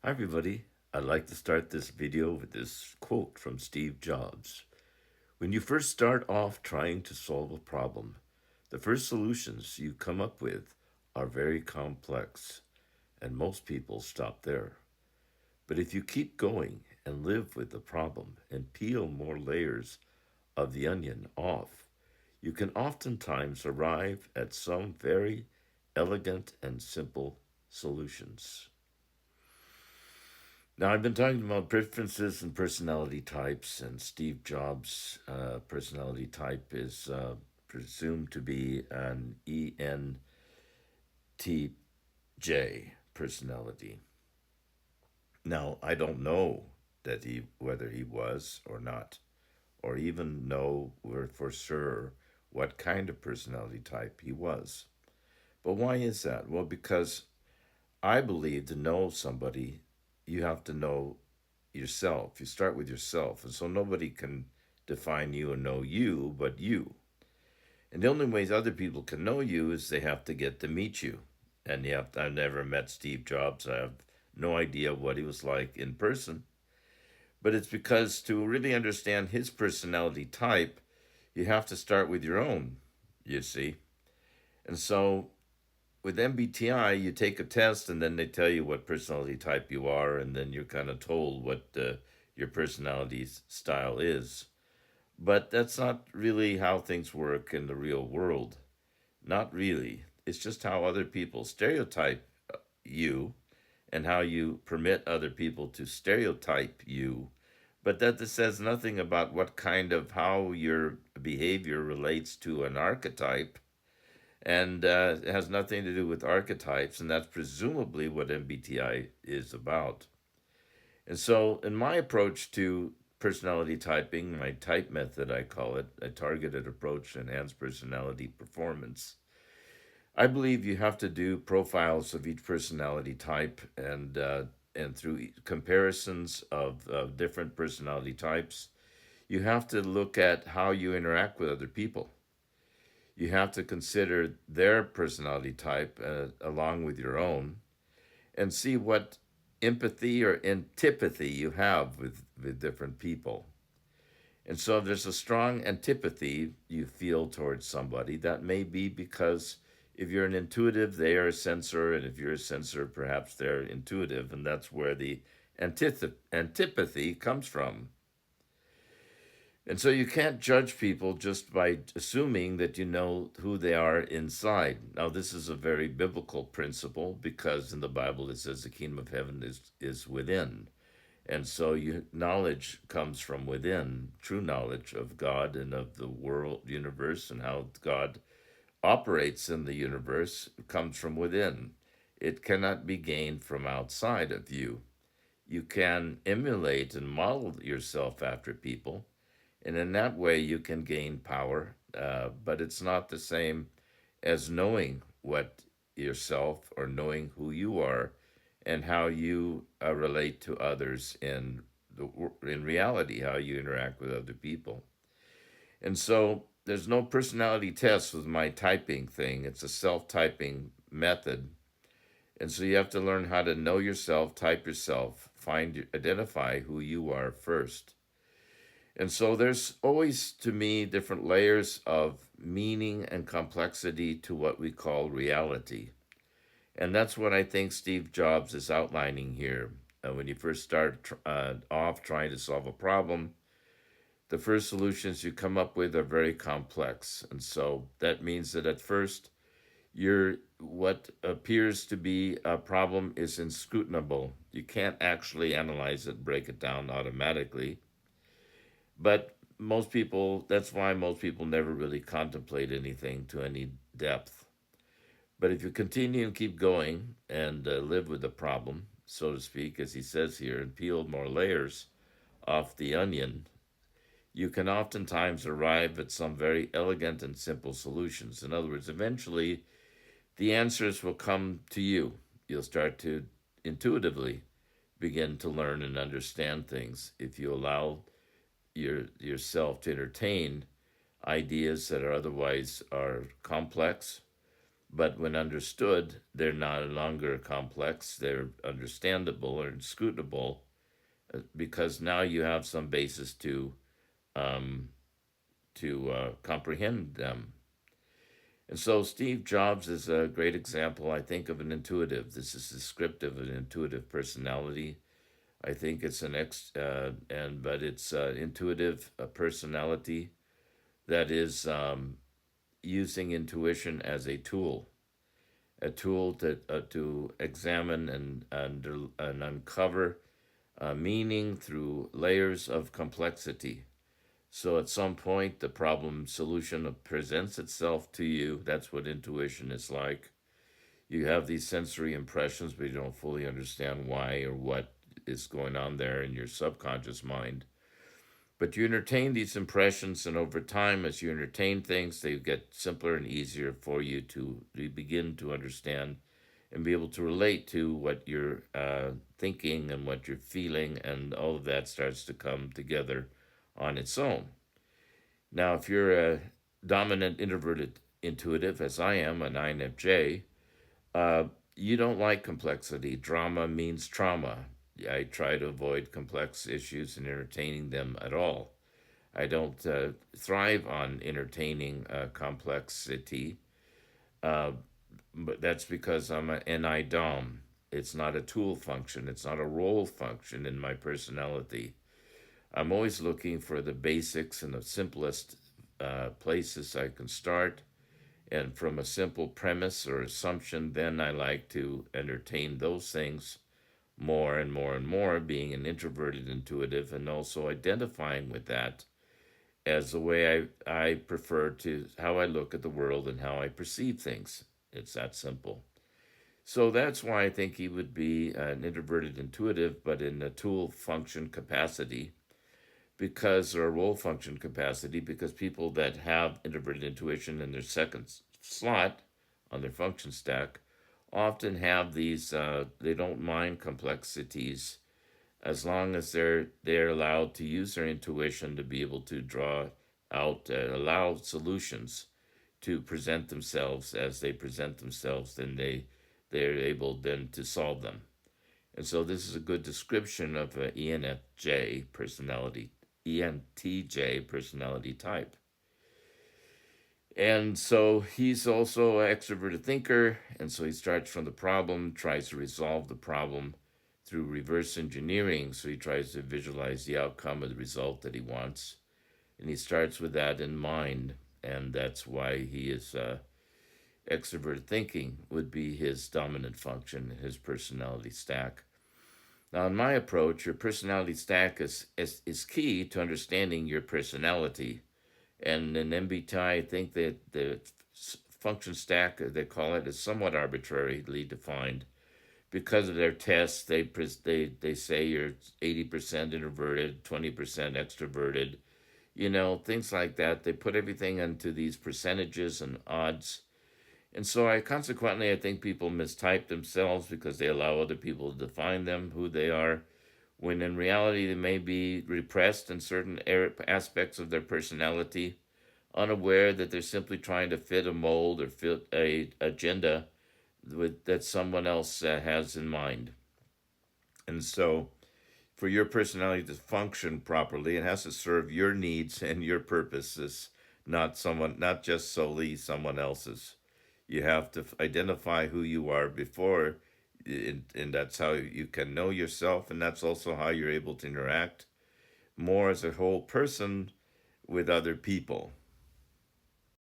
Hi everybody, I'd like to start this video with this quote from Steve Jobs. When you first start off trying to solve a problem, the first solutions you come up with are very complex, and most people stop there. But if you keep going and live with the problem and peel more layers of the onion off, you can oftentimes arrive at some very elegant and simple solutions. Now, I've been talking about preferences and personality types, and Steve Jobs' personality type is presumed to be an ENTJ personality. Now, I don't know that he whether he was or not, or even know for sure what kind of personality type he was. But why is that? Well, because I believe to know somebody, you have to know yourself. You start with yourself. And so nobody can define you and know you but you. And the only ways other people can know you is they have to get to meet you. And I've never met Steve Jobs. I have no idea what he was like in person. But it's because to really understand his personality type, you have to start with your own, you see. And so with MBTI, you take a test and then they tell you what personality type you are, and then you're kind of told what your personality style is. But that's not really how things work in the real world. Not really. It's just how other people stereotype you and how you permit other people to stereotype you. But that says nothing about what kind of how your behavior relates to an archetype, and it has nothing to do with archetypes, and that's presumably what MBTI is about. And so, in my approach to personality typing, my type method, I call it, a targeted approach to enhance personality performance, I believe you have to do profiles of each personality type, and through comparisons of different personality types, you have to look at how you interact with other people. You have to consider their personality type along with your own and see what empathy or antipathy you have with different people. And so if there's a strong antipathy you feel towards somebody, that may be because if you're an intuitive, they are a sensor, and if you're a sensor, perhaps they're intuitive, and that's where the antipathy comes from. And so you can't judge people just by assuming that you know who they are inside. Now, this is a very biblical principle because in the Bible it says the kingdom of heaven is within. And so knowledge comes from within, true knowledge of God and of the world, universe, and how God operates in the universe comes from within. It cannot be gained from outside of you. You can emulate and model yourself after people, and in that way you can gain power, but it's not the same as knowing what yourself or knowing who you are and how you relate to others in reality, how you interact with other people. And so there's no personality test with my typing thing. It's a self-typing method. And so you have to learn how to know yourself, type yourself, identify who you are first. And so there's always, to me, different layers of meaning and complexity to what we call reality. And that's what I think Steve Jobs is outlining here. When you first start off trying to solve a problem, the first solutions you come up with are very complex. And so that means that at first, what appears to be a problem is inscrutable. You can't actually analyze it, break it down automatically. But most people, that's why most people never really contemplate anything to any depth. But if you continue and keep going and live with the problem, so to speak, as he says here, and peel more layers off the onion, you can oftentimes arrive at some very elegant and simple solutions. In other words, eventually the answers will come to you. You'll start to intuitively begin to learn and understand things if you allow yourself to entertain ideas that are otherwise are complex but when understood, they're no longer complex. They're understandable or inscrutable because now you have some basis um, to comprehend them. And so Steve Jobs is a great example, I think, of an intuitive. This is descriptive of an intuitive personality. I think it's an but it's intuitive personality that is using intuition as a tool to examine and uncover meaning through layers of complexity. So at some point, the problem solution presents itself to you. That's what intuition is like. You have these sensory impressions, but you don't fully understand why or what is going on there in your subconscious mind. But you entertain these impressions, and over time, as you entertain things, they get simpler and easier for you to begin to understand and be able to relate to what you're thinking and what you're feeling, and all of that starts to come together on its own. Now, if you're a dominant introverted intuitive, as I am, an INFJ, uh, you don't like complexity. Drama means trauma. I try to avoid complex issues and entertaining them at all. I don't thrive on entertaining complexity, uh, but that's because I'm an NI Dom. It's not a tool function, it's not a role function in my personality. I'm always looking for the basics and the simplest places I can start. And from a simple premise or assumption, then I like to entertain those things more and more and more, being an introverted intuitive and also identifying with that as the way I prefer to, how I look at the world and how I perceive things. It's that simple. So that's why I think he would be an introverted intuitive, but in a tool function capacity, because or a role function capacity, because people that have introverted intuition in their second slot on their function stack often have these. They don't mind complexities as long as they're allowed to use their intuition to be able to draw out, allow solutions to present themselves as they present themselves. Then they're able then to solve them. And so this is a good description of an ENTJ personality type. And so he's also an extroverted thinker, and so he starts from the problem, tries to resolve the problem through reverse engineering. So he tries to visualize the outcome of the result that he wants, and he starts with that in mind, and that's why he is extroverted thinking would be his dominant function, his personality stack. Now, in my approach, your personality stack is key to understanding your personality. And in MBTI, I think that the function stack, they call it, is somewhat arbitrarily defined. Because of their tests, they say you're 80% introverted, 20% extroverted, things like that. They put everything into these percentages and odds. And so I think people mistype themselves because they allow other people to define them, who they are, when in reality they may be repressed in certain aspects of their personality, unaware that they're simply trying to fit a mold or fit a agenda that someone else has in mind. And so for your personality to function properly, it has to serve your needs and your purposes, not just solely someone else's. You have to identify who you are before, and that's how you can know yourself, and that's also how you're able to interact more as a whole person with other people.